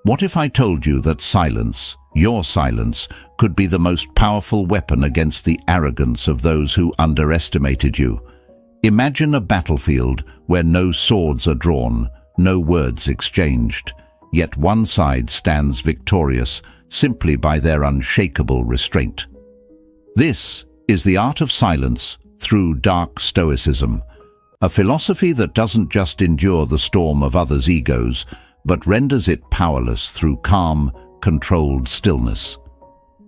What if I told you that silence, your silence, could be the most powerful weapon against the arrogance of those who underestimated you? Imagine a battlefield where no swords are drawn, no words exchanged, yet one side stands victorious simply by their unshakable restraint. This is the art of silence through Dark Stoicism, a philosophy that doesn't just endure the storm of others' egos, but renders it powerless through calm, controlled stillness.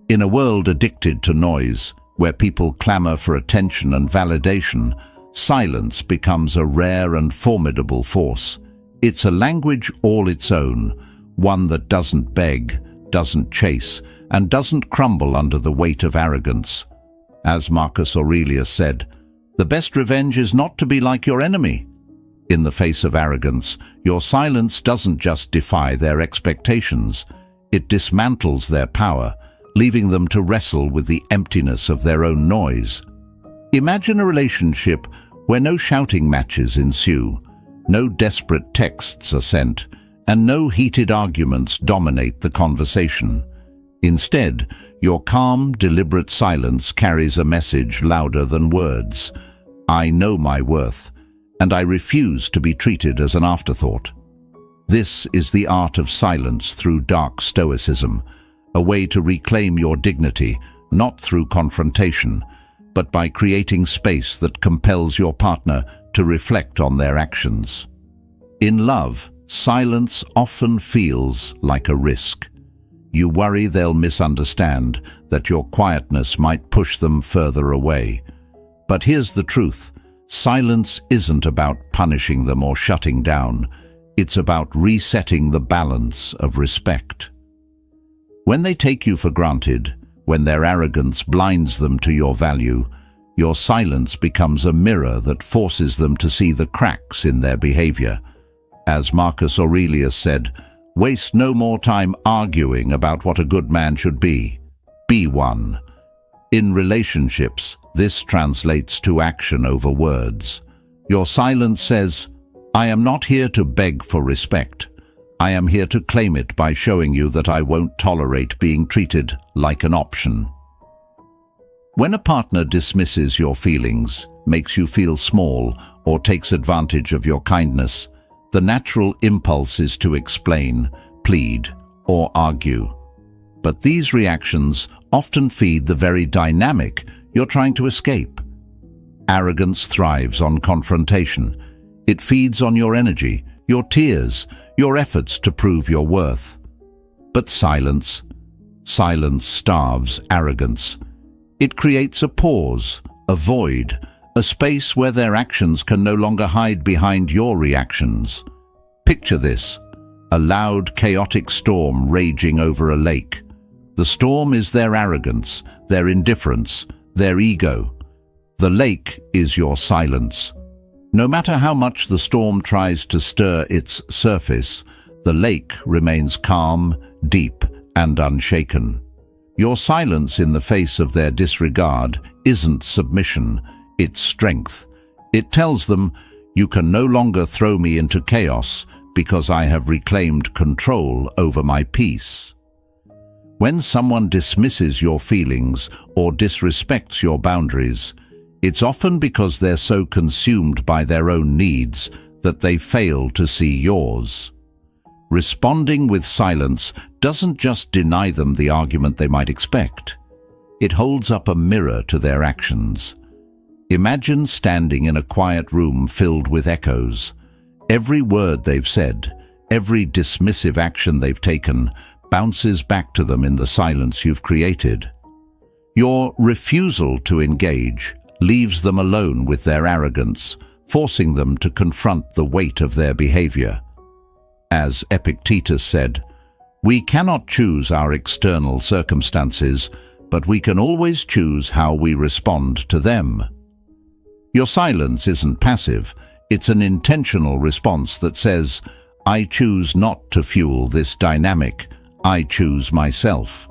In a world addicted to noise, where people clamor for attention and validation, silence becomes a rare and formidable force. It's a language all its own, one that doesn't beg, doesn't chase, and doesn't crumble under the weight of arrogance. As Marcus Aurelius said, "The best revenge is not to be like your enemy." In the face of arrogance, your silence doesn't just defy their expectations, it dismantles their power, leaving them to wrestle with the emptiness of their own noise. Imagine a relationship where no shouting matches ensue, no desperate texts are sent, and no heated arguments dominate the conversation. Instead, your calm, deliberate silence carries a message louder than words. I know my worth, and I refuse to be treated as an afterthought. This is the art of silence through Dark Stoicism, a way to reclaim your dignity, not through confrontation, but by creating space that compels your partner to reflect on their actions. In love, silence often feels like a risk. You worry they'll misunderstand, that your quietness might push them further away. But here's the truth. Silence isn't about punishing them or shutting down. It's about resetting the balance of respect. When they take you for granted, when their arrogance blinds them to your value, your silence becomes a mirror that forces them to see the cracks in their behavior. As Marcus Aurelius said, "Waste no more time arguing about what a good man should be. Be one." In relationships, this translates to action over words. Your silence says, "I am not here to beg for respect. I am here to claim it by showing you that I won't tolerate being treated like an option." When a partner dismisses your feelings, makes you feel small, or takes advantage of your kindness, the natural impulse is to explain, plead, or argue. But these reactions often feed the very dynamic you're trying to escape. Arrogance thrives on confrontation. It feeds on your energy, your tears, your efforts to prove your worth. But silence starves arrogance. It creates a pause, a void, a space where their actions can no longer hide behind your reactions. Picture this, a loud, chaotic storm raging over a lake. The storm is their arrogance, their indifference, their ego. The lake is your silence. No matter how much the storm tries to stir its surface, the lake remains calm, deep, and unshaken. Your silence in the face of their disregard isn't submission, it's strength. It tells them, "You can no longer throw me into chaos because I have reclaimed control over my peace." When someone dismisses your feelings or disrespects your boundaries, it's often because they're so consumed by their own needs that they fail to see yours. Responding with silence doesn't just deny them the argument they might expect. It holds up a mirror to their actions. Imagine standing in a quiet room filled with echoes. Every word they've said, every dismissive action they've taken, bounces back to them in the silence you've created. Your refusal to engage leaves them alone with their arrogance, forcing them to confront the weight of their behavior. As Epictetus said, "We cannot choose our external circumstances, but we can always choose how we respond to them." Your silence isn't passive, it's an intentional response that says, "I choose not to fuel this dynamic, I choose myself."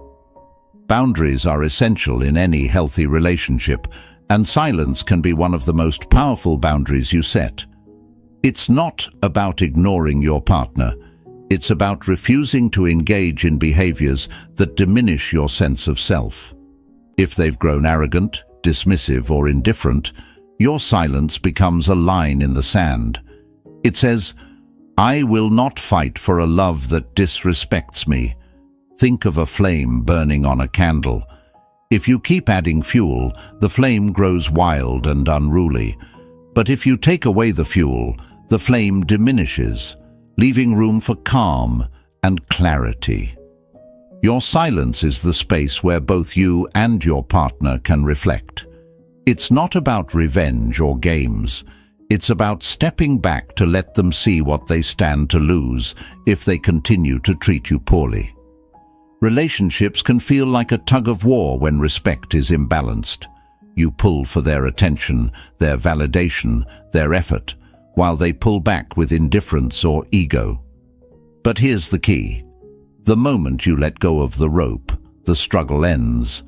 Boundaries are essential in any healthy relationship, and silence can be one of the most powerful boundaries you set. It's not about ignoring your partner. It's about refusing to engage in behaviors that diminish your sense of self. If they've grown arrogant, dismissive, or indifferent, your silence becomes a line in the sand. It says, "I will not fight for a love that disrespects me." Think of a flame burning on a candle. If you keep adding fuel, the flame grows wild and unruly. But if you take away the fuel, the flame diminishes, leaving room for calm and clarity. Your silence is the space where both you and your partner can reflect. It's not about revenge or games. It's about stepping back to let them see what they stand to lose if they continue to treat you poorly. Relationships can feel like a tug-of-war when respect is imbalanced. You pull for their attention, their validation, their effort, while they pull back with indifference or ego. But here's the key. The moment you let go of the rope, the struggle ends.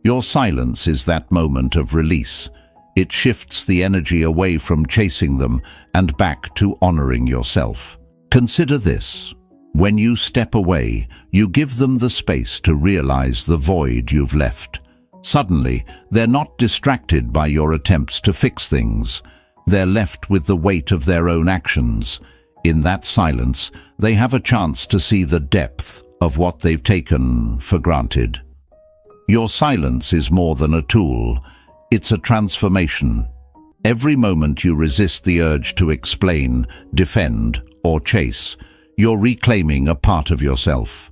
Your silence is that moment of release. It shifts the energy away from chasing them and back to honoring yourself. Consider this. When you step away, you give them the space to realize the void you've left. Suddenly, they're not distracted by your attempts to fix things. They're left with the weight of their own actions. In that silence, they have a chance to see the depth of what they've taken for granted. Your silence is more than a tool. It's a transformation. Every moment you resist the urge to explain, defend, or chase, you're reclaiming a part of yourself.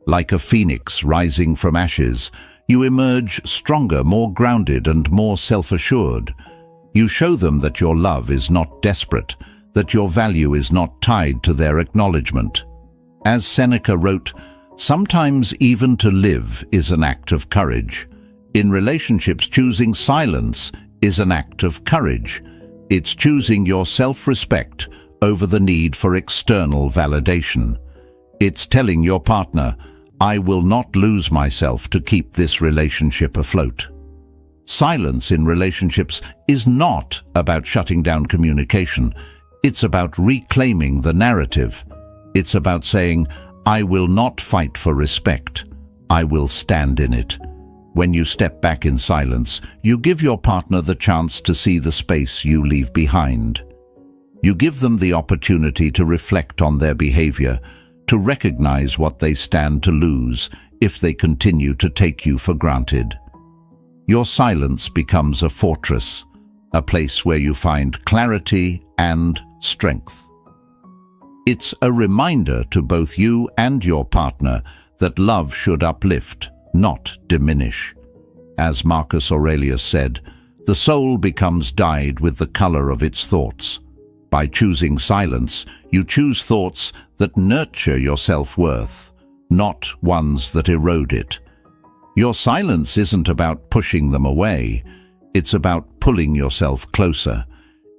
Like a phoenix rising from ashes, you emerge stronger, more grounded, and more self-assured. You show them that your love is not desperate, that your value is not tied to their acknowledgement. As Seneca wrote, "Sometimes even to live is an act of courage." In relationships, choosing silence is an act of courage. It's choosing your self-respect over the need for external validation. It's telling your partner, "I will not lose myself to keep this relationship afloat." Silence in relationships is not about shutting down communication. It's about reclaiming the narrative. It's about saying, "I will not fight for respect. I will stand in it." When you step back in silence, you give your partner the chance to see the space you leave behind. You give them the opportunity to reflect on their behavior, to recognize what they stand to lose if they continue to take you for granted. Your silence becomes a fortress, a place where you find clarity and strength. It's a reminder to both you and your partner that love should uplift, not diminish. As Marcus Aurelius said, "The soul becomes dyed with the color of its thoughts." By choosing silence, you choose thoughts that nurture your self-worth, not ones that erode it. Your silence isn't about pushing them away. It's about pulling yourself closer.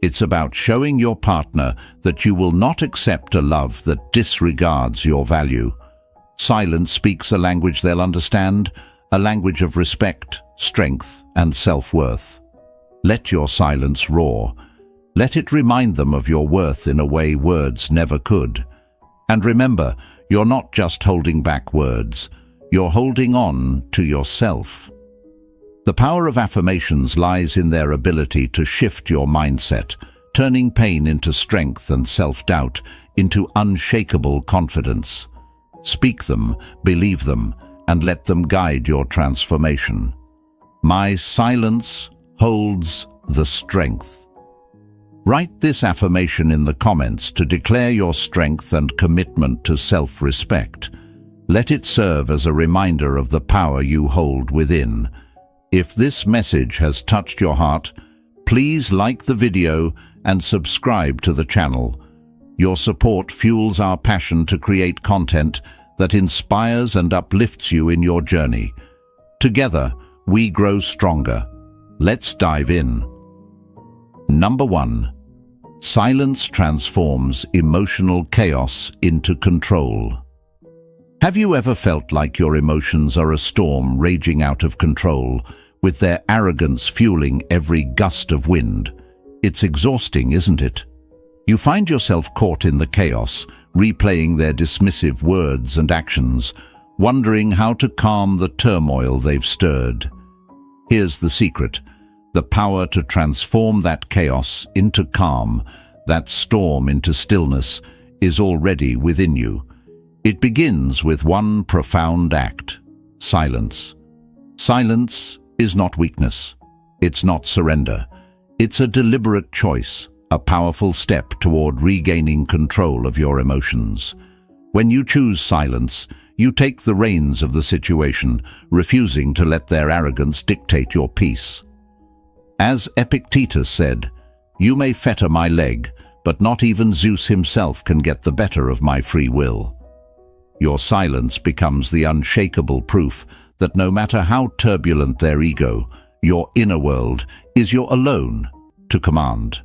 It's about showing your partner that you will not accept a love that disregards your value. Silence speaks a language they'll understand, a language of respect, strength, and self-worth. Let your silence roar. Let it remind them of your worth in a way words never could. And remember, you're not just holding back words. You're holding on to yourself. The power of affirmations lies in their ability to shift your mindset, turning pain into strength and self-doubt into unshakable confidence. Speak them, believe them, and let them guide your transformation. My silence holds the strength. Write this affirmation in the comments to declare your strength and commitment to self-respect. Let it serve as a reminder of the power you hold within. If this message has touched your heart, please like the video and subscribe to the channel. Your support fuels our passion to create content that inspires and uplifts you in your journey. Together, we grow stronger. Let's dive in. Number 1. Silence transforms emotional chaos into control. Have you ever felt like your emotions are a storm raging out of control, with their arrogance fueling every gust of wind? It's exhausting, isn't it? You find yourself caught in the chaos, replaying their dismissive words and actions, wondering how to calm the turmoil they've stirred. Here's the secret: the power to transform that chaos into calm, that storm into stillness, is already within you. It begins with one profound act: silence. Silence is not weakness. It's not surrender. It's a deliberate choice, a powerful step toward regaining control of your emotions. When you choose silence, you take the reins of the situation, refusing to let their arrogance dictate your peace. As Epictetus said, "You may fetter my leg, but not even Zeus himself can get the better of my free will." Your silence becomes the unshakable proof that no matter how turbulent their ego, your inner world is your alone to command.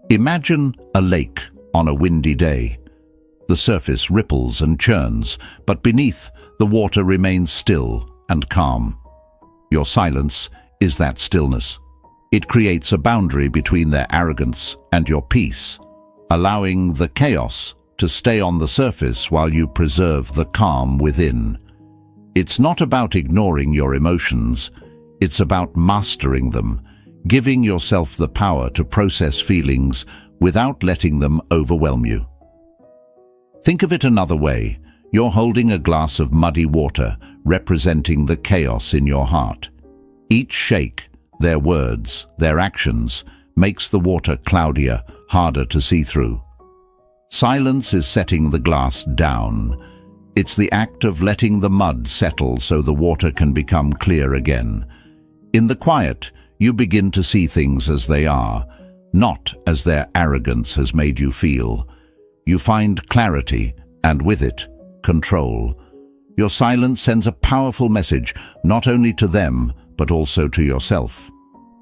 Imagine a lake on a windy day. The surface ripples and churns, but beneath, the water remains still and calm. Your silence is that stillness. It creates a boundary between their arrogance and your peace, allowing the chaos to stay on the surface while you preserve the calm within. It's not about ignoring your emotions, it's about mastering them, giving yourself the power to process feelings without letting them overwhelm you. Think of it another way. You're holding a glass of muddy water, representing the chaos in your heart. Each shake, their words, their actions, makes the water cloudier, harder to see through. Silence is setting the glass down. It's the act of letting the mud settle so the water can become clear again. In the quiet, you begin to see things as they are, not as their arrogance has made you feel. You find clarity, and with it, control. Your silence sends a powerful message, not only to them, but also to yourself.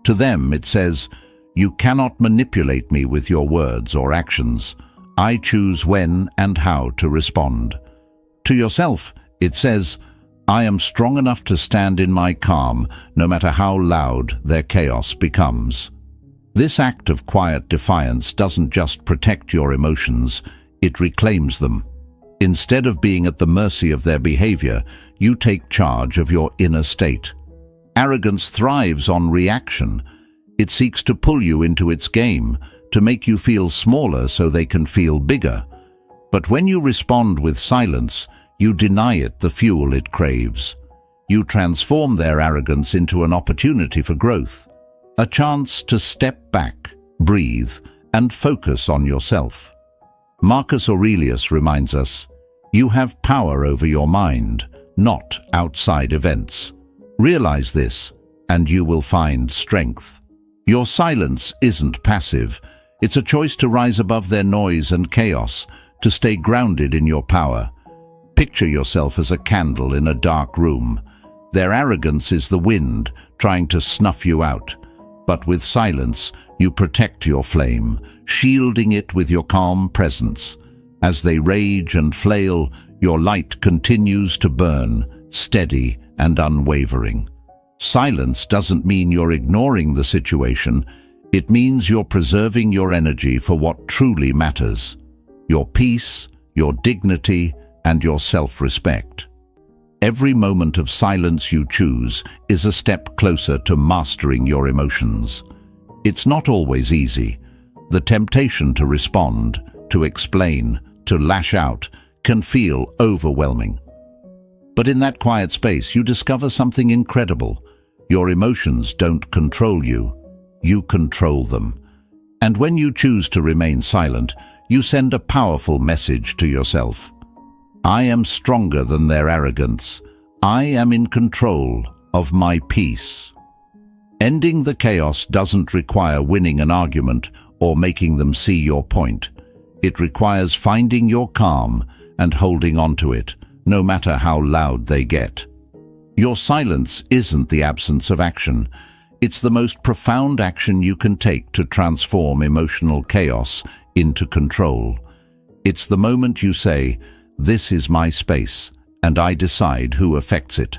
To them, it says, "You cannot manipulate me with your words or actions. I choose when and how to respond." To yourself, it says, "I am strong enough to stand in my calm, no matter how loud their chaos becomes." This act of quiet defiance doesn't just protect your emotions, it reclaims them. Instead of being at the mercy of their behavior, you take charge of your inner state. Arrogance thrives on reaction. It seeks to pull you into its game, to make you feel smaller so they can feel bigger. But when you respond with silence, you deny it the fuel it craves. You transform their arrogance into an opportunity for growth, a chance to step back, breathe, and focus on yourself. Marcus Aurelius reminds us, "You have power over your mind, not outside events." Realize this, and you will find strength. Your silence isn't passive. It's a choice to rise above their noise and chaos, to stay grounded in your power. Picture yourself as a candle in a dark room. Their arrogance is the wind, trying to snuff you out. But with silence, you protect your flame, shielding it with your calm presence. As they rage and flail, your light continues to burn, steady and unwavering. Silence doesn't mean you're ignoring the situation. It means you're preserving your energy for what truly matters: your peace, your dignity, and your self-respect. Every moment of silence you choose is a step closer to mastering your emotions. It's not always easy. The temptation to respond, to explain, to lash out can feel overwhelming. But in that quiet space, you discover something incredible. Your emotions don't control you. You control them. And when you choose to remain silent, you send a powerful message to yourself. I am stronger than their arrogance. I am in control of my peace. Ending the chaos doesn't require winning an argument or making them see your point. It requires finding your calm and holding on to it, no matter how loud they get. Your silence isn't the absence of action. It's the most profound action you can take to transform emotional chaos into control. It's the moment you say, "This is my space, and I decide who affects it."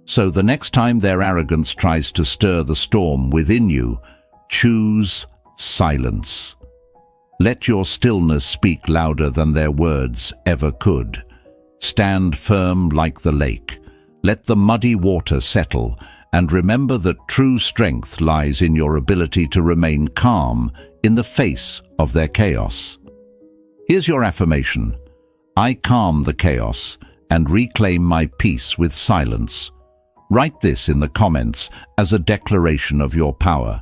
So the next time their arrogance tries to stir the storm within you, choose silence. Let your stillness speak louder than their words ever could. Stand firm like the lake. Let the muddy water settle, and remember that true strength lies in your ability to remain calm in the face of their chaos. Here's your affirmation. I calm the chaos and reclaim my peace with silence. Write this in the comments as a declaration of your power.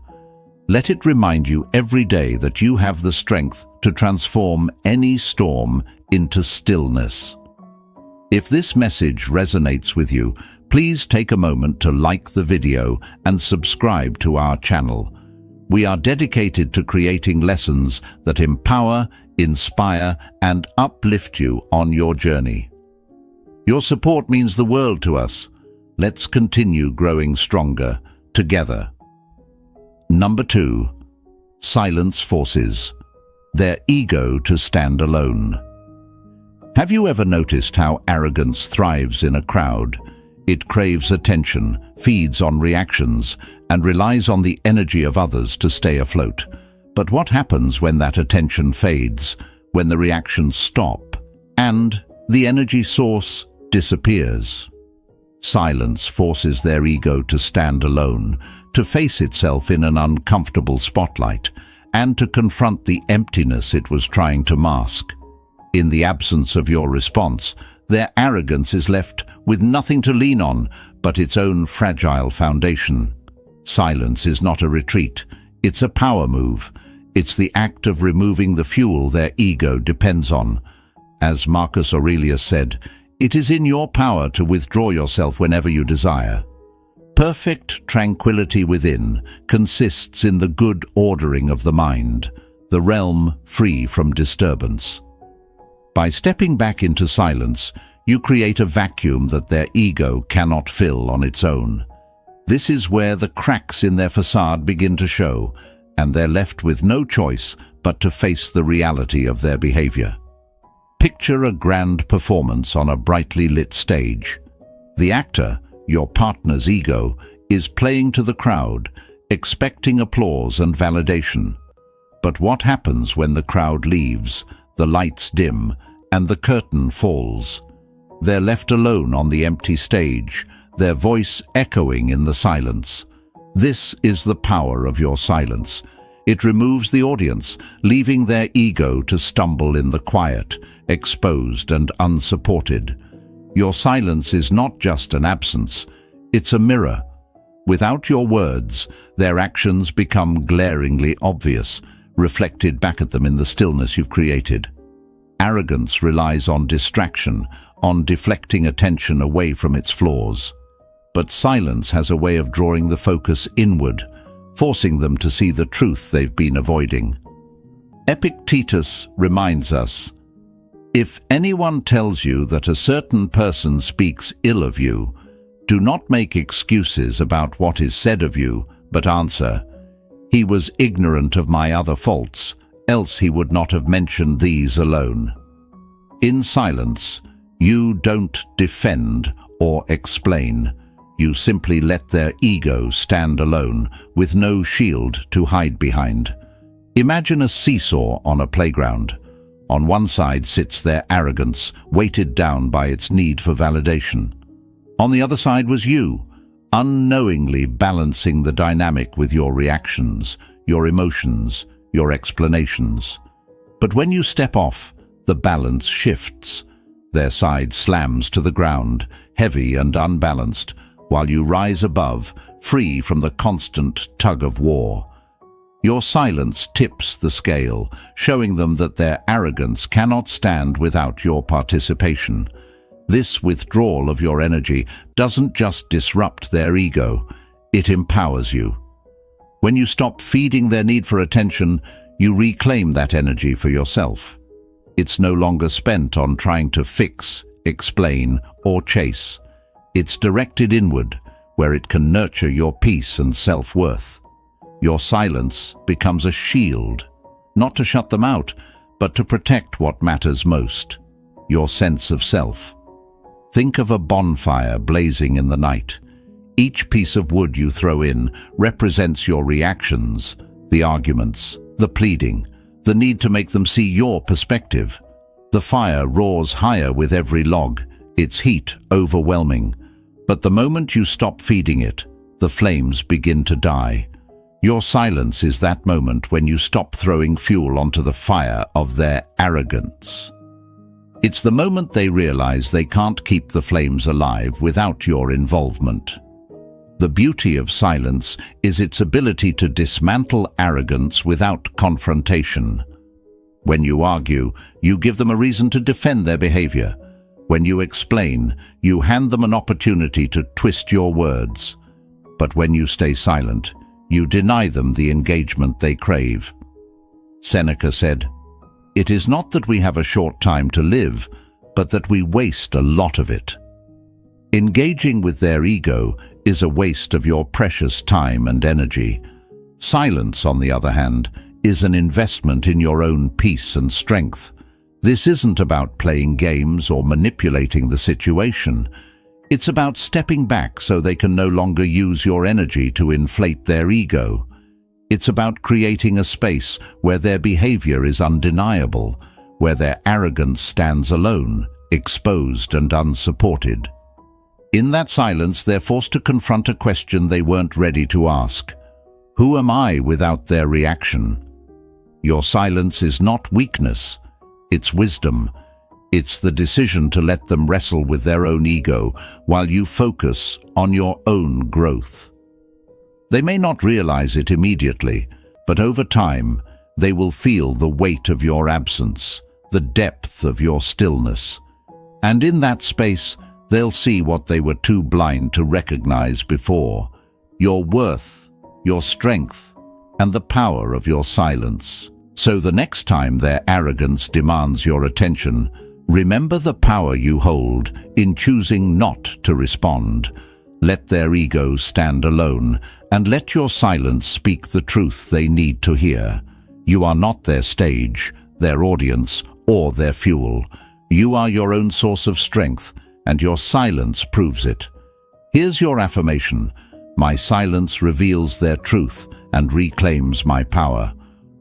Let it remind you every day that you have the strength to transform any storm into stillness. If this message resonates with you, please take a moment to like the video and subscribe to our channel. We are dedicated to creating lessons that empower, inspire, and uplift you on your journey. Your support means the world to us. Let's continue growing stronger together. Number 2. Silence forces their ego to stand alone. Have you ever noticed how arrogance thrives in a crowd? It craves attention, feeds on reactions, and relies on the energy of others to stay afloat. But what happens when that attention fades, when the reactions stop, and the energy source disappears? Silence forces their ego to stand alone, to face itself in an uncomfortable spotlight, and to confront the emptiness it was trying to mask. In the absence of your response, their arrogance is left with nothing to lean on but its own fragile foundation. Silence is not a retreat, it's a power move. It's the act of removing the fuel their ego depends on. As Marcus Aurelius said, it is in your power to withdraw yourself whenever you desire. Perfect tranquility within consists in the good ordering of the mind, the realm free from disturbance. By stepping back into silence, you create a vacuum that their ego cannot fill on its own. This is where the cracks in their facade begin to show, and they're left with no choice but to face the reality of their behavior. Picture a grand performance on a brightly lit stage. The actor, your partner's ego, is playing to the crowd, expecting applause and validation. But what happens when the crowd leaves, the lights dim, and the curtain falls? They're left alone on the empty stage, their voice echoing in the silence. This is the power of your silence. It removes the audience, leaving their ego to stumble in the quiet, exposed and unsupported. Your silence is not just an absence, it's a mirror. Without your words, their actions become glaringly obvious, reflected back at them in the stillness you've created. Arrogance relies on distraction, on deflecting attention away from its flaws. But silence has a way of drawing the focus inward, forcing them to see the truth they've been avoiding. Epictetus reminds us, "If anyone tells you that a certain person speaks ill of you, do not make excuses about what is said of you, but answer, 'He was ignorant of my other faults, else he would not have mentioned these alone.'" In silence, you don't defend or explain. You simply let their ego stand alone, with no shield to hide behind. Imagine a seesaw on a playground. On one side sits their arrogance, weighted down by its need for validation. On the other side was you, unknowingly balancing the dynamic with your reactions, your emotions, your explanations. But when you step off, the balance shifts. Their side slams to the ground, heavy and unbalanced, while you rise above, free from the constant tug of war. Your silence tips the scale, showing them that their arrogance cannot stand without your participation. This withdrawal of your energy doesn't just disrupt their ego, it empowers you. When you stop feeding their need for attention, you reclaim that energy for yourself. It's no longer spent on trying to fix, explain, or chase. It's directed inward, where it can nurture your peace and self-worth. Your silence becomes a shield, not to shut them out, but to protect what matters most, your sense of self. Think of a bonfire blazing in the night. Each piece of wood you throw in represents your reactions, the arguments, the pleading, the need to make them see your perspective. The fire roars higher with every log, its heat overwhelming. But the moment you stop feeding it, the flames begin to die. Your silence is that moment when you stop throwing fuel onto the fire of their arrogance. It's the moment they realize they can't keep the flames alive without your involvement. The beauty of silence is its ability to dismantle arrogance without confrontation. When you argue, you give them a reason to defend their behavior. When you explain, you hand them an opportunity to twist your words. But when you stay silent, you deny them the engagement they crave. Seneca said, "It is not that we have a short time to live, but that we waste a lot of it." Engaging with their ego is a waste of your precious time and energy. Silence, on the other hand, is an investment in your own peace and strength. This isn't about playing games or manipulating the situation. It's about stepping back so they can no longer use your energy to inflate their ego. It's about creating a space where their behavior is undeniable, where their arrogance stands alone, exposed and unsupported. In that silence, they're forced to confront a question they weren't ready to ask. Who am I without their reaction? Your silence is not weakness, it's wisdom. It's the decision to let them wrestle with their own ego while you focus on your own growth. They may not realize it immediately, but over time, they will feel the weight of your absence, the depth of your stillness. And in that space, they'll see what they were too blind to recognize before: your worth, your strength, and the power of your silence. So the next time their arrogance demands your attention, remember the power you hold in choosing not to respond. Let their egos stand alone, and let your silence speak the truth they need to hear. You are not their stage, their audience, or their fuel. You are your own source of strength, and your silence proves it. Here's your affirmation: my silence reveals their truth and reclaims my power.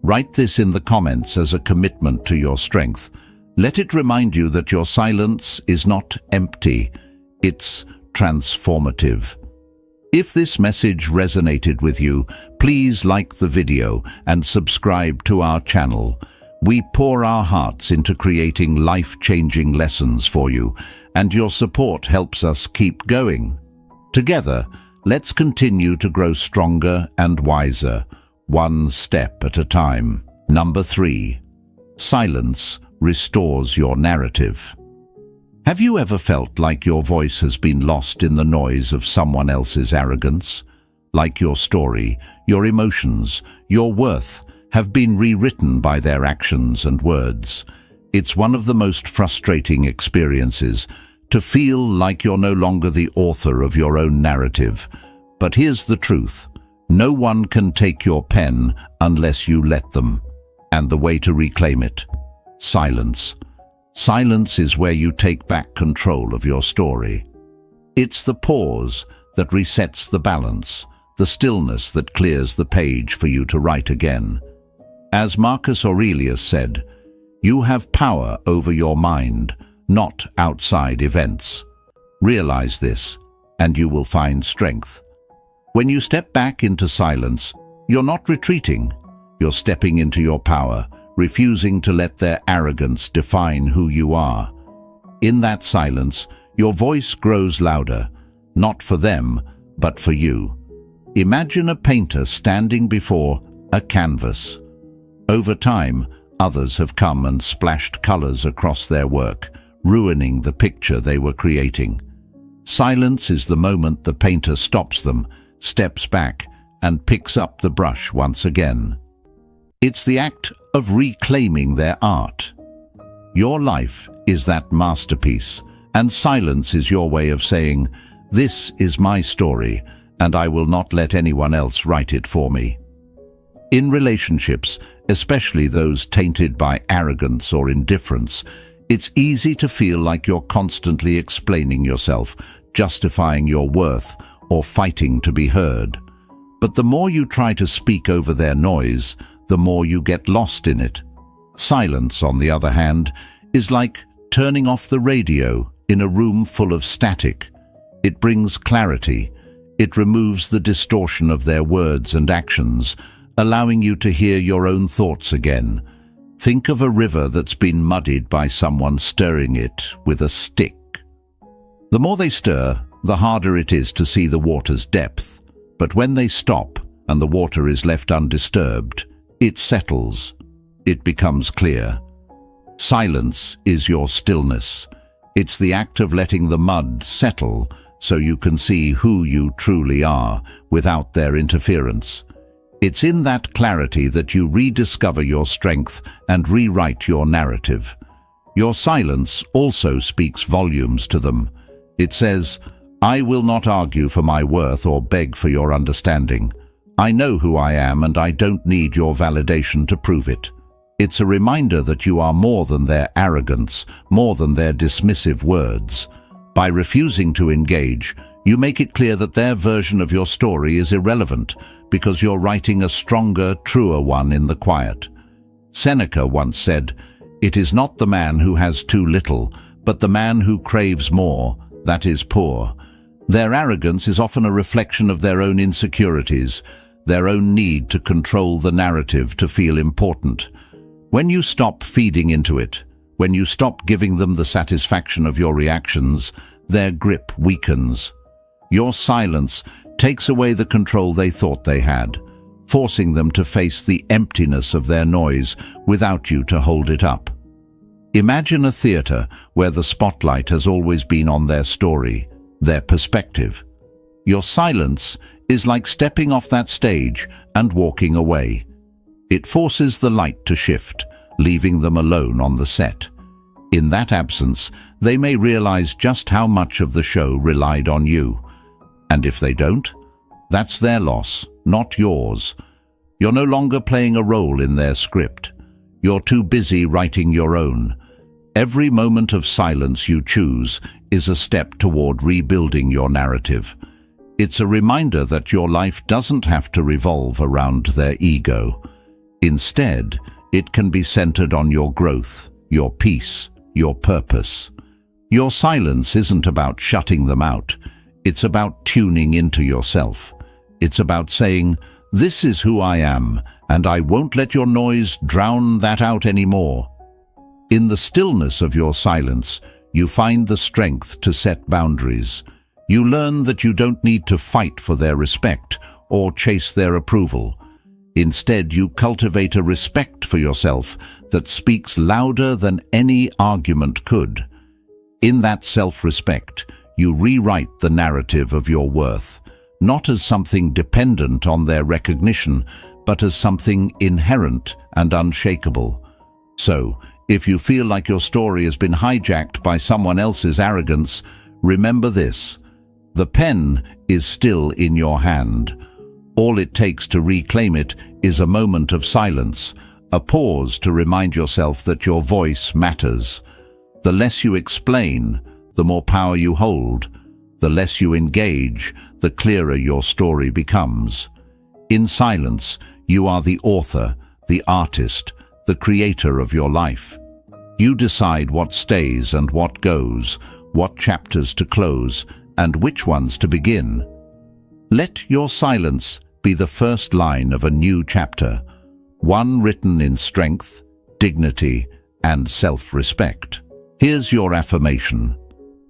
Write this in the comments as a commitment to your strength. Let it remind you that your silence is not empty, it's transformative. If this message resonated with you, please like the video and subscribe to our channel. We pour our hearts into creating life-changing lessons for you, and your support helps us keep going. Together, let's continue to grow stronger and wiser, one step at a time. Number 3. Silence restores your narrative. Have you ever felt like your voice has been lost in the noise of someone else's arrogance? Like your story, your emotions, your worth have been rewritten by their actions and words. It's one of the most frustrating experiences to feel like you're no longer the author of your own narrative. But here's the truth: no one can take your pen unless you let them. And the way to reclaim it: silence. Silence is where you take back control of your story. It's the pause that resets the balance, the stillness that clears the page for you to write again. As Marcus Aurelius said, you have power over your mind, not outside events. Realize this, and you will find strength. When you step back into silence, you're not retreating. You're stepping into your power, refusing to let their arrogance define who you are. In that silence, your voice grows louder, not for them, but for you. Imagine a painter standing before a canvas. Over time, others have come and splashed colors across their work, ruining the picture they were creating. Silence is the moment the painter stops them, steps back, and picks up the brush once again. It's the act of reclaiming their art. Your life is that masterpiece, and silence is your way of saying, "This is my story, and I will not let anyone else write it for me." In relationships, especially those tainted by arrogance or indifference, it's easy to feel like you're constantly explaining yourself, justifying your worth, or fighting to be heard. But the more you try to speak over their noise, the more you get lost in it. Silence, on the other hand, is like turning off the radio in a room full of static. It brings clarity. It removes the distortion of their words and actions, allowing you to hear your own thoughts again. Think of a river that's been muddied by someone stirring it with a stick. The more they stir, the harder it is to see the water's depth. But when they stop and the water is left undisturbed, it settles. It becomes clear. Silence is your stillness. It's the act of letting the mud settle so you can see who you truly are without their interference. It's in that clarity that you rediscover your strength and rewrite your narrative. Your silence also speaks volumes to them. It says, "I will not argue for my worth or beg for your understanding. I know who I am and I don't need your validation to prove it." It's a reminder that you are more than their arrogance, more than their dismissive words. By refusing to engage, you make it clear that their version of your story is irrelevant because you're writing a stronger, truer one in the quiet. Seneca once said, "It is not the man who has too little, but the man who craves more, that is poor." Their arrogance is often a reflection of their own insecurities, their own need to control the narrative to feel important. When you stop feeding into it, when you stop giving them the satisfaction of your reactions, their grip weakens. Your silence takes away the control they thought they had, forcing them to face the emptiness of their noise without you to hold it up. Imagine a theater where the spotlight has always been on their story, their perspective. Your silence is like stepping off that stage and walking away. It forces the light to shift, leaving them alone on the set. In that absence, they may realize just how much of the show relied on you. And if they don't, that's their loss, not yours. You're no longer playing a role in their script. You're too busy writing your own. Every moment of silence you choose is a step toward rebuilding your narrative. It's a reminder that your life doesn't have to revolve around their ego. Instead, it can be centered on your growth, your peace, your purpose. Your silence isn't about shutting them out. It's about tuning into yourself. It's about saying, "This is who I am, and I won't let your noise drown that out anymore." In the stillness of your silence, you find the strength to set boundaries. You learn that you don't need to fight for their respect or chase their approval. Instead, you cultivate a respect for yourself that speaks louder than any argument could. In that self-respect, you rewrite the narrative of your worth, not as something dependent on their recognition, but as something inherent and unshakable. So, if you feel like your story has been hijacked by someone else's arrogance, remember this: the pen is still in your hand. All it takes to reclaim it is a moment of silence, a pause to remind yourself that your voice matters. The less you explain, the more power you hold. The less you engage, the clearer your story becomes. In silence, you are the author, the artist, the creator of your life. You decide what stays and what goes, what chapters to close, and which ones to begin. Let your silence be the first line of a new chapter, one written in strength, dignity, and self-respect. Here's your affirmation.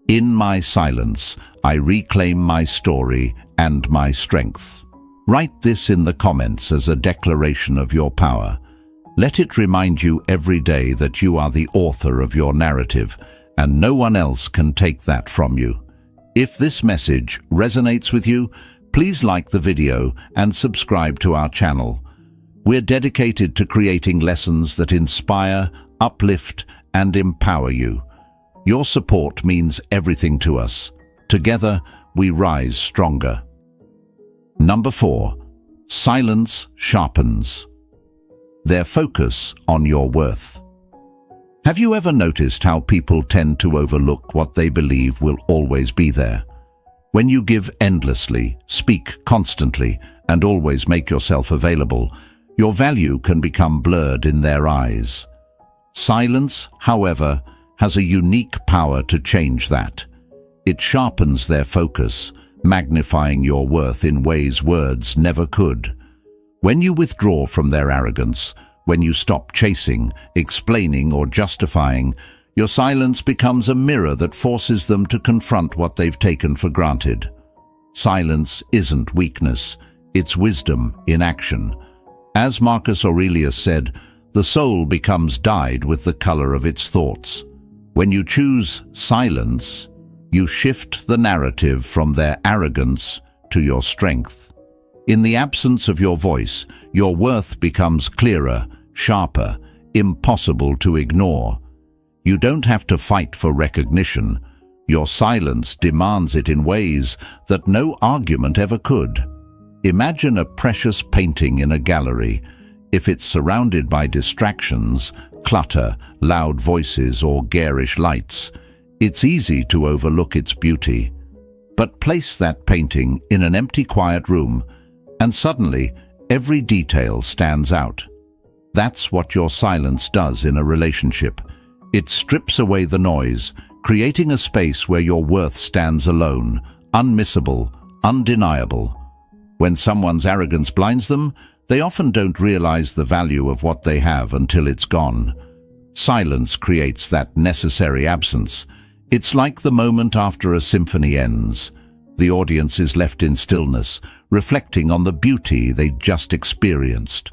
In my silence, I reclaim my story and my strength. Write this in the comments as a declaration of your power. Let it remind you every day that you are the author of your narrative, and no one else can take that from you. If this message resonates with you, please like the video and subscribe to our channel. We're dedicated to creating lessons that inspire, uplift, and empower you. Your support means everything to us. Together, we rise stronger. Number 4. Silence sharpens. Their focus on your worth. Have you ever noticed how people tend to overlook what they believe will always be there? When you give endlessly, speak constantly, and always make yourself available, your value can become blurred in their eyes. Silence, however, has a unique power to change that. It sharpens their focus, magnifying your worth in ways words never could. When you withdraw from their arrogance, when you stop chasing, explaining, or justifying, your silence becomes a mirror that forces them to confront what they've taken for granted. Silence isn't weakness, it's wisdom in action. As Marcus Aurelius said, the soul becomes dyed with the color of its thoughts. When you choose silence, you shift the narrative from their arrogance to your strength. In the absence of your voice, your worth becomes clearer, sharper, impossible to ignore. You don't have to fight for recognition. Your silence demands it in ways that no argument ever could. Imagine a precious painting in a gallery. If it's surrounded by distractions, clutter, loud voices, or garish lights, it's easy to overlook its beauty. But place that painting in an empty, quiet room, and suddenly every detail stands out. That's what your silence does in a relationship. It strips away the noise, creating a space where your worth stands alone, unmissable, undeniable. When someone's arrogance blinds them, they often don't realize the value of what they have until it's gone. Silence creates that necessary absence. It's like the moment after a symphony ends. The audience is left in stillness, reflecting on the beauty they just experienced.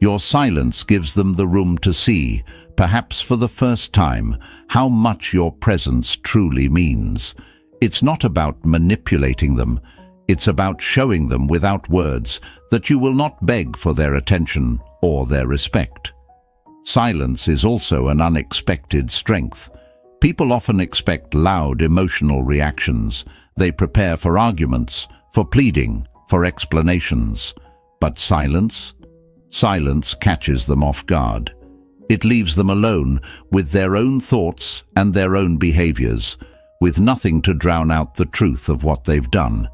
Your silence gives them the room to see, perhaps for the first time, how much your presence truly means. It's not about manipulating them. It's about showing them without words that you will not beg for their attention or their respect. Silence is also an unexpected strength. People often expect loud emotional reactions. They prepare for arguments, for pleading, for explanations. But silence catches them off guard. It leaves them alone with their own thoughts and their own behaviors, with nothing to drown out the truth of what they've done.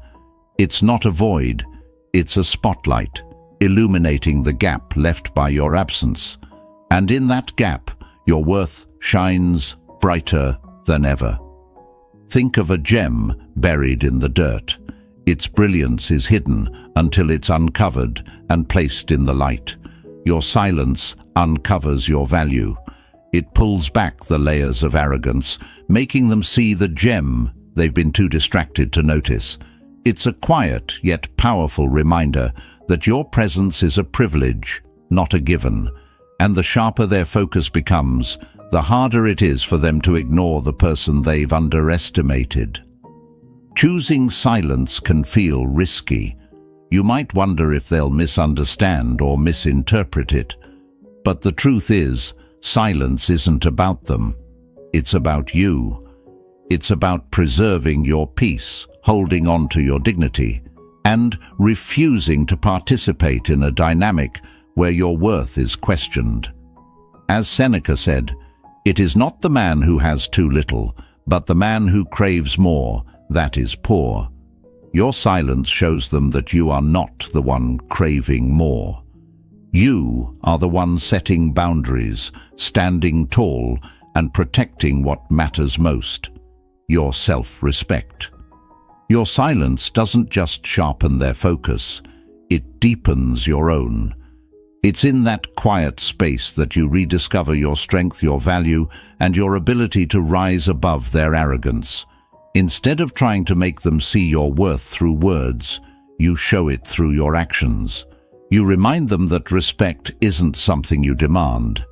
It's not a void, it's a spotlight, illuminating the gap left by your absence. And in that gap, your worth shines brighter than ever. Think of a gem buried in the dirt. Its brilliance is hidden until it's uncovered and placed in the light. Your silence uncovers your value. It pulls back the layers of arrogance, making them see the gem they've been too distracted to notice. It's a quiet yet powerful reminder that your presence is a privilege, not a given. And the sharper their focus becomes, the harder it is for them to ignore the person they've underestimated. Choosing silence can feel risky. You might wonder if they'll misunderstand or misinterpret it. But the truth is, silence isn't about them. It's about you. It's about preserving your peace, holding on to your dignity, and refusing to participate in a dynamic where your worth is questioned. As Seneca said, "It is not the man who has too little, but the man who craves more, that is poor." Your silence shows them that you are not the one craving more. You are the one setting boundaries, standing tall, and protecting what matters most: your self-respect. Your silence doesn't just sharpen their focus, it deepens your own. It's in that quiet space that you rediscover your strength, your value, and your ability to rise above their arrogance. Instead of trying to make them see your worth through words, you show it through your actions. You remind them that respect isn't something you demand.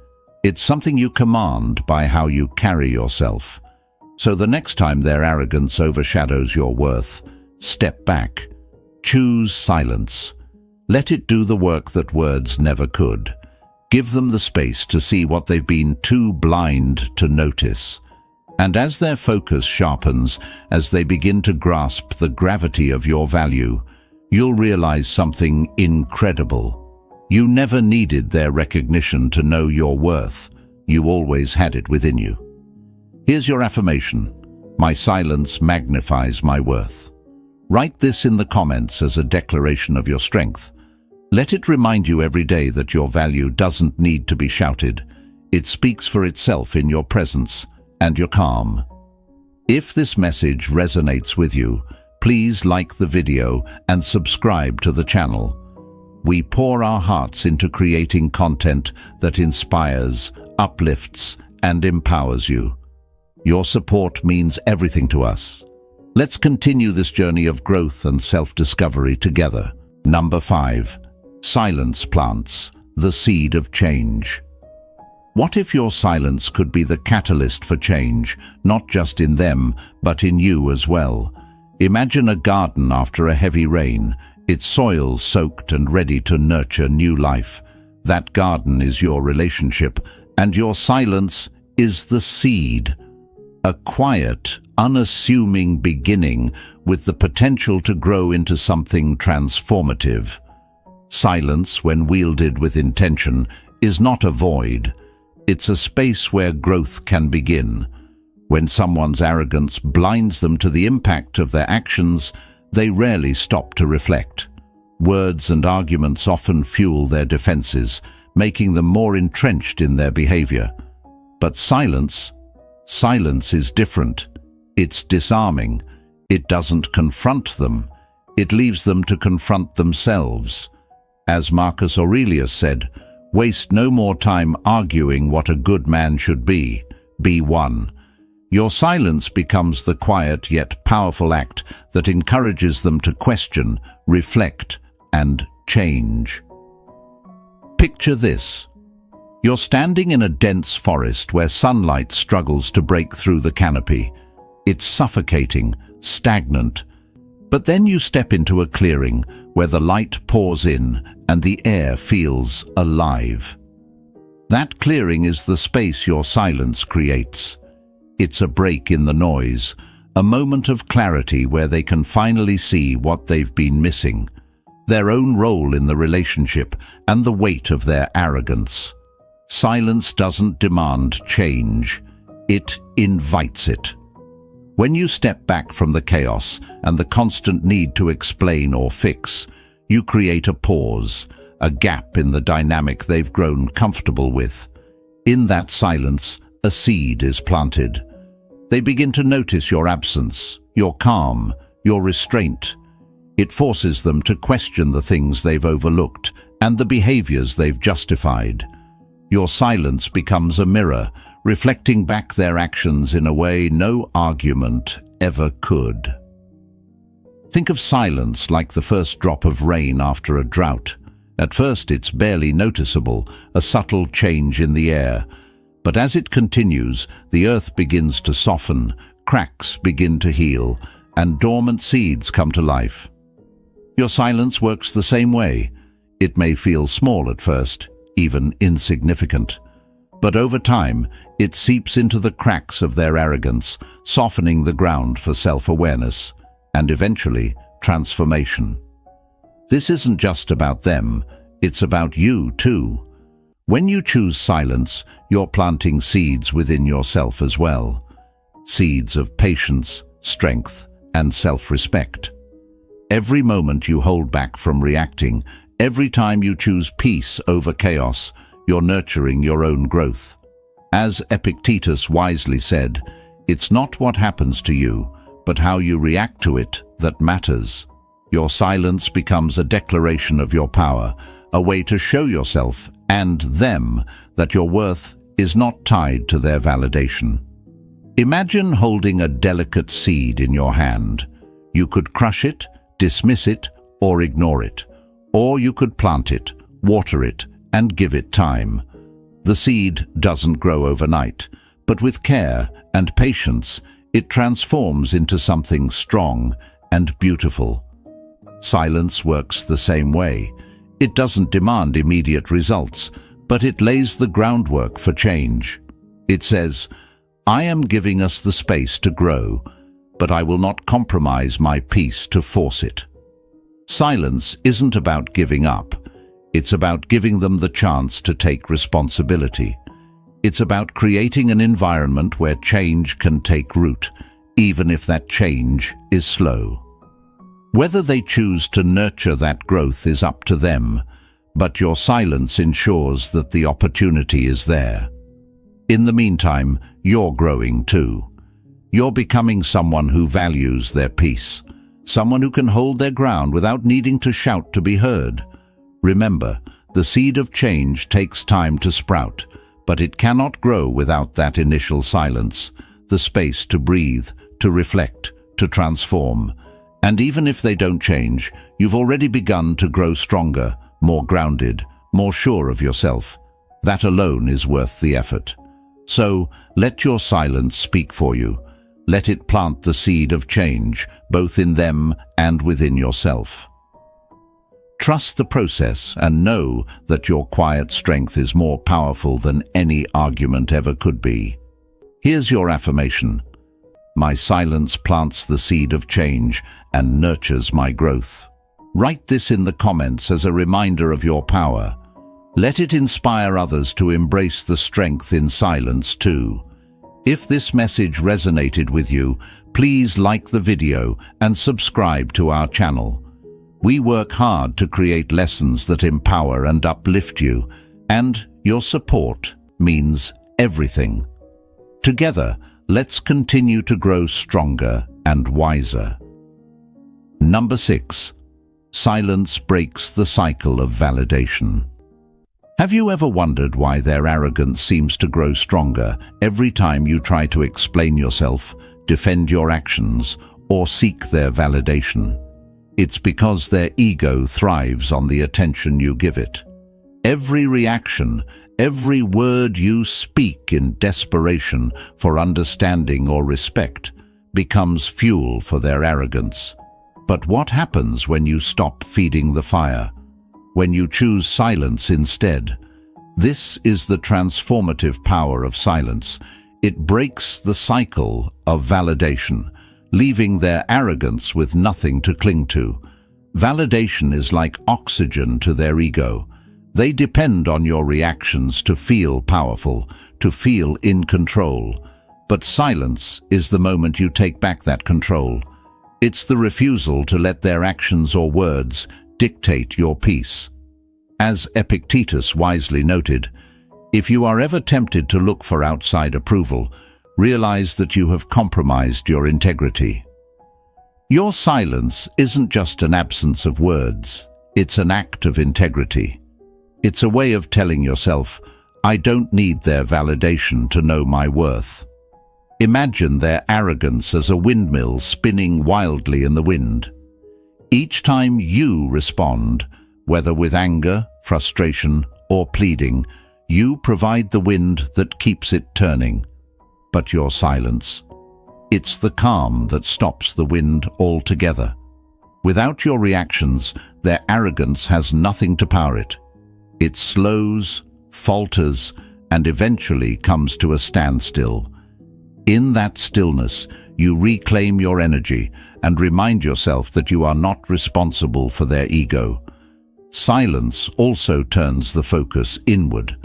It's something you command by how you carry yourself. So the next time their arrogance overshadows your worth, step back. Choose silence. Let it do the work that words never could. Give them the space to see what they've been too blind to notice. And as their focus sharpens, as they begin to grasp the gravity of your value, you'll realize something incredible. You never needed their recognition to know your worth. You always had it within you. Here's your affirmation: my silence magnifies my worth. Write this in the comments as a declaration of your strength. Let it remind you every day that your value doesn't need to be shouted. It speaks for itself in your presence and your calm. If this message resonates with you, please like the video and subscribe to the channel. We pour our hearts into creating content that inspires, uplifts, and empowers you. Your support means everything to us. Let's continue this journey of growth and self-discovery together. Number 5. Silence plants the seed of change. What if your silence could be the catalyst for change, not just in them, but in you as well? Imagine a garden after a heavy rain, its soil soaked and ready to nurture new life. That garden is your relationship, and your silence is the seed. A quiet, unassuming beginning with the potential to grow into something transformative. Silence, when wielded with intention, is not a void. It's a space where growth can begin. When someone's arrogance blinds them to the impact of their actions, they rarely stop to reflect. Words and arguments often fuel their defenses, making them more entrenched in their behavior. But silence is different. It's disarming. It doesn't confront them. It leaves them to confront themselves. As Marcus Aurelius said, "Waste no more time arguing what a good man should be. Be one." Your silence becomes the quiet yet powerful act that encourages them to question, reflect, and change. Picture this. You're standing in a dense forest where sunlight struggles to break through the canopy. It's suffocating, stagnant. But then you step into a clearing where the light pours in and the air feels alive. That clearing is the space your silence creates. It's a break in the noise, a moment of clarity where they can finally see what they've been missing, their own role in the relationship and the weight of their arrogance. Silence doesn't demand change, it invites it. When you step back from the chaos and the constant need to explain or fix, you create a pause, a gap in the dynamic they've grown comfortable with. In that silence, a seed is planted. They begin to notice your absence, your calm, your restraint. It forces them to question the things they've overlooked and the behaviors they've justified. Your silence becomes a mirror, reflecting back their actions in a way no argument ever could. Think of silence like the first drop of rain after a drought. At first it's barely noticeable, a subtle change in the air. But as it continues, the earth begins to soften, cracks begin to heal, and dormant seeds come to life. Your silence works the same way. It may feel small at first, even insignificant. But over time, it seeps into the cracks of their arrogance, softening the ground for self-awareness, and eventually, transformation. This isn't just about them, it's about you too. When you choose silence, you're planting seeds within yourself as well. Seeds of patience, strength, and self-respect. Every moment you hold back from reacting, every time you choose peace over chaos, you're nurturing your own growth. As Epictetus wisely said, it's not what happens to you, but how you react to it that matters. Your silence becomes a declaration of your power, a way to show yourself and them that your worth is not tied to their validation. Imagine holding a delicate seed in your hand. You could crush it, dismiss it, or ignore it. Or you could plant it, water it, and give it time. The seed doesn't grow overnight, but with care and patience, it transforms into something strong and beautiful. Silence works the same way. It doesn't demand immediate results, but it lays the groundwork for change. It says, "I am giving us the space to grow, but I will not compromise my peace to force it." Silence isn't about giving up. It's about giving them the chance to take responsibility. It's about creating an environment where change can take root, even if that change is slow. Whether they choose to nurture that growth is up to them, but your silence ensures that the opportunity is there. In the meantime, you're growing too. You're becoming someone who values their peace, someone who can hold their ground without needing to shout to be heard. Remember, the seed of change takes time to sprout, but it cannot grow without that initial silence, the space to breathe, to reflect, to transform. And even if they don't change, you've already begun to grow stronger, more grounded, more sure of yourself. That alone is worth the effort. So, let your silence speak for you. Let it plant the seed of change, both in them and within yourself. Trust the process and know that your quiet strength is more powerful than any argument ever could be. Here's your affirmation. My silence plants the seed of change and nurtures my growth. Write this in the comments as a reminder of your power. Let it inspire others to embrace the strength in silence too. If this message resonated with you, please like the video and subscribe to our channel. We work hard to create lessons that empower and uplift you, and your support means everything. Together, let's continue to grow stronger and wiser. Number 6. Silence breaks the cycle of validation. Have you ever wondered why their arrogance seems to grow stronger every time you try to explain yourself, defend your actions, or seek their validation? It's because their ego thrives on the attention you give it. Every reaction, every word you speak in desperation for understanding or respect becomes fuel for their arrogance. But what happens when you stop feeding the fire? When you choose silence instead? This is the transformative power of silence. It breaks the cycle of validation, leaving their arrogance with nothing to cling to. Validation is like oxygen to their ego. They depend on your reactions to feel powerful, to feel in control. But silence is the moment you take back that control. It's the refusal to let their actions or words dictate your peace. As Epictetus wisely noted, if you are ever tempted to look for outside approval, realize that you have compromised your integrity. Your silence isn't just an absence of words, it's an act of integrity. It's a way of telling yourself, I don't need their validation to know my worth. Imagine their arrogance as a windmill spinning wildly in the wind. Each time you respond, whether with anger, frustration, or pleading, you provide the wind that keeps it turning. But your silence, it's the calm that stops the wind altogether. Without your reactions, their arrogance has nothing to power it. It slows, falters, and eventually comes to a standstill. In that stillness, you reclaim your energy and remind yourself that you are not responsible for their ego. Silence also turns the focus inward.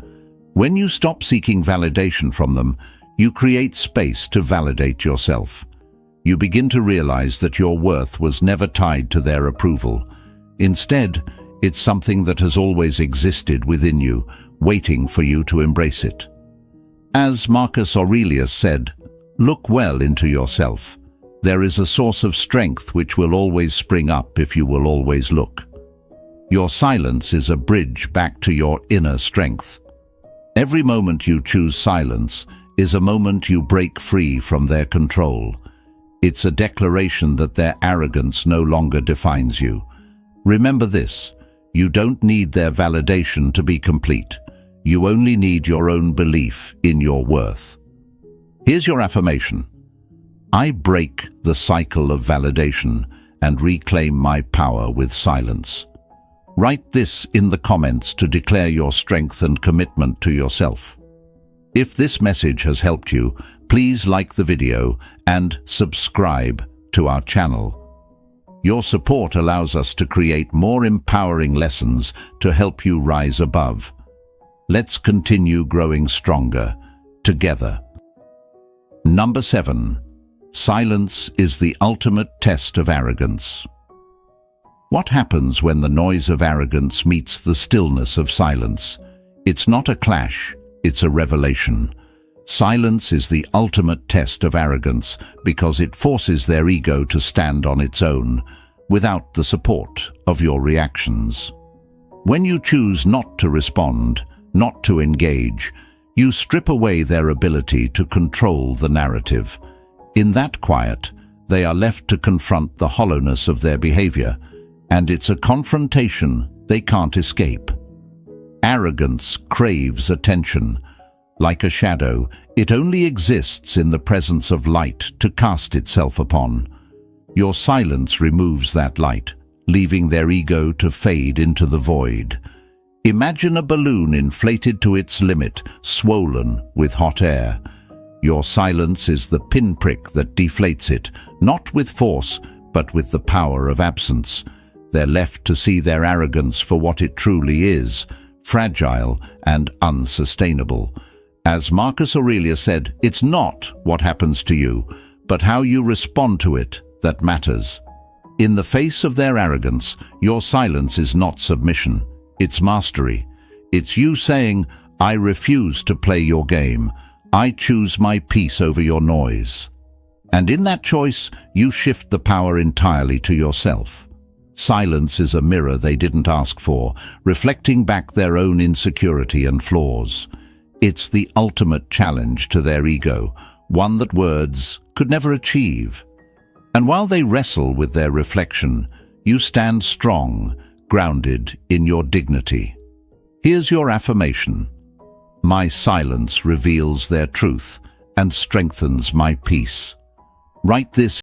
When you stop seeking validation from them, you create space to validate yourself. You begin to realize that your worth was never tied to their approval. Instead, it's something that has always existed within you, waiting for you to embrace it. As Marcus Aurelius said, look well into yourself. There is a source of strength which will always spring up if you will always look. Your silence is a bridge back to your inner strength. Every moment you choose silence is a moment you break free from their control. It's a declaration that their arrogance no longer defines you. Remember this, you don't need their validation to be complete. You only need your own belief in your worth. Here's your affirmation. I break the cycle of validation and reclaim my power with silence. Write this in the comments to declare your strength and commitment to yourself. If this message has helped you, please like the video and subscribe to our channel. Your support allows us to create more empowering lessons to help you rise above. Let's continue growing stronger together. Number 7. Silence is the ultimate test of arrogance. What happens when the noise of arrogance meets the stillness of silence? It's not a clash, it's a revelation. Silence is the ultimate test of arrogance because it forces their ego to stand on its own, without the support of your reactions. When you choose not to respond, not to engage, you strip away their ability to control the narrative. In that quiet, they are left to confront the hollowness of their behavior, and it's a confrontation they can't escape. Arrogance craves attention. Like a shadow, it only exists in the presence of light to cast itself upon. Your silence removes that light, leaving their ego to fade into the void. Imagine a balloon inflated to its limit, swollen with hot air. Your silence is the pinprick that deflates it, not with force, but with the power of absence. They're left to see their arrogance for what it truly is, fragile and unsustainable. As Marcus Aurelius said, it's not what happens to you, but how you respond to it that matters. In the face of their arrogance, your silence is not submission, it's mastery. It's you saying, I refuse to play your game. I choose my peace over your noise. And in that choice, you shift the power entirely to yourself. Silence is a mirror they didn't ask for, reflecting back their own insecurity and flaws. It's the ultimate challenge to their ego, one that words could never achieve. And while they wrestle with their reflection, you stand strong, grounded in your dignity. Here's your affirmation. My silence reveals their truth and strengthens my peace. Write this